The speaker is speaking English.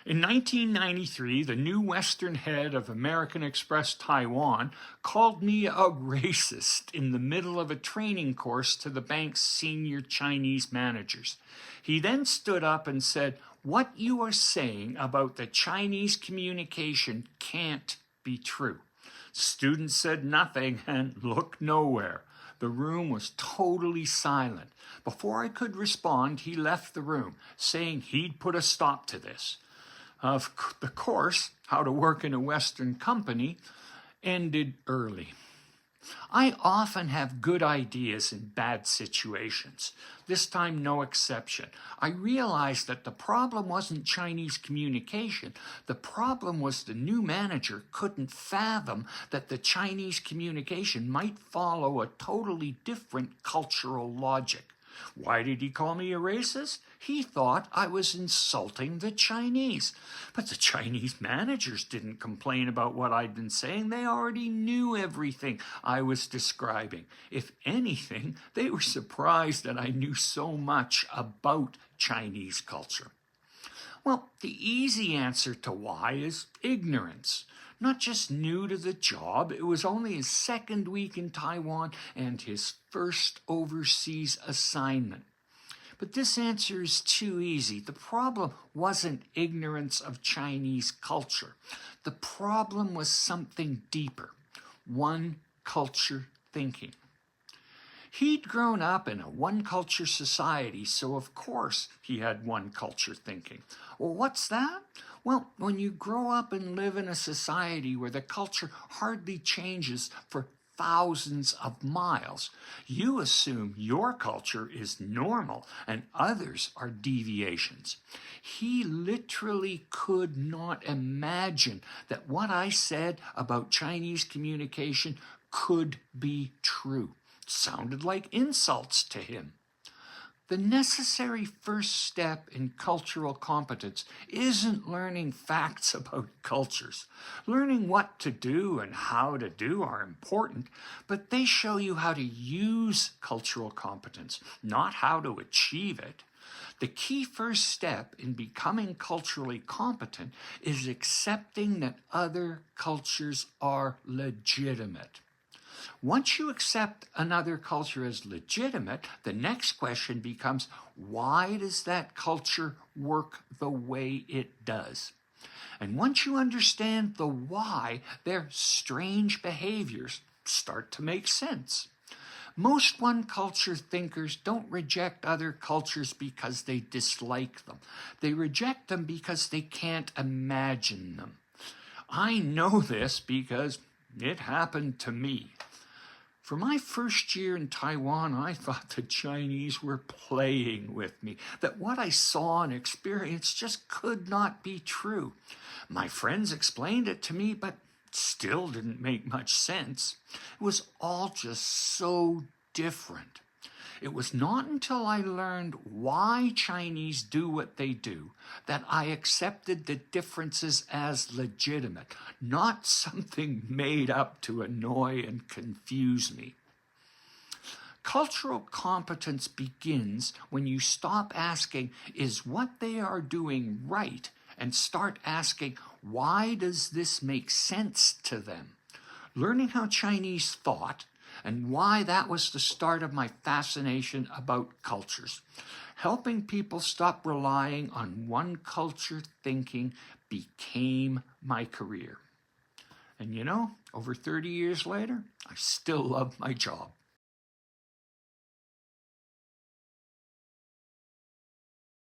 In 1993, the new Western head of American Express Taiwan called me a racist in the middle of a training course to the bank's senior Chinese managers. He then stood up and said, "What you are saying about the Chinese communication can't be true." Students said nothing and looked nowhere. The room was totally silent. Before I could respond, he left the room, saying he'd put a stop to this. The course, How to Work in a Western Company, ended early. I often have good ideas in bad situations. This time, no exception. I realized that the problem wasn't Chinese communication. The problem was the new manager couldn't fathom that the Chinese communication might follow a totally different cultural logic. Why did he call me a racist? He thought I was insulting the Chinese. But the Chinese managers didn't complain about what I'd been saying. They already knew everything I was describing. If anything, they were surprised that I knew so much about Chinese culture. Well, the easy answer to why is ignorance. Not just new to the job, it was only his second week in Taiwan and his first overseas assignment. But this answer is too easy. The problem wasn't ignorance of Chinese culture. The problem was something deeper, one culture thinking. He'd grown up in a one-culture society, so of course he had one-culture thinking. Well, what's that? Well, when you grow up and live in a society where the culture hardly changes for thousands of miles, you assume your culture is normal and others are deviations. He literally could not imagine that what I said about Chinese communication could be true. Sounded like insults to him. The necessary first step in cultural competence isn't learning facts about cultures. Learning what to do and how to do are important, but they show you how to use cultural competence, not how to achieve it. The key first step in becoming culturally competent is accepting that other cultures are legitimate. Once you accept another culture as legitimate, the next question becomes, why does that culture work the way it does? And once you understand the why, their strange behaviors start to make sense. Most one-culture thinkers don't reject other cultures because they dislike them. They reject them because they can't imagine them. I know this because it happened to me. For my first year in Taiwan, I thought the Chinese were playing with me, that what I saw and experienced just could not be true. My friends explained it to me, but still didn't make much sense. It was all just so different. It was not until I learned why Chinese do what they do that I accepted the differences as legitimate, not something made up to annoy and confuse me. Cultural competence begins when you stop asking, is what they are doing right, and start asking, why does this make sense to them? Learning how Chinese thought and why that was the start of my fascination about cultures. Helping people stop relying on one culture thinking became my career. And you know, over 30 years later, I still love my job.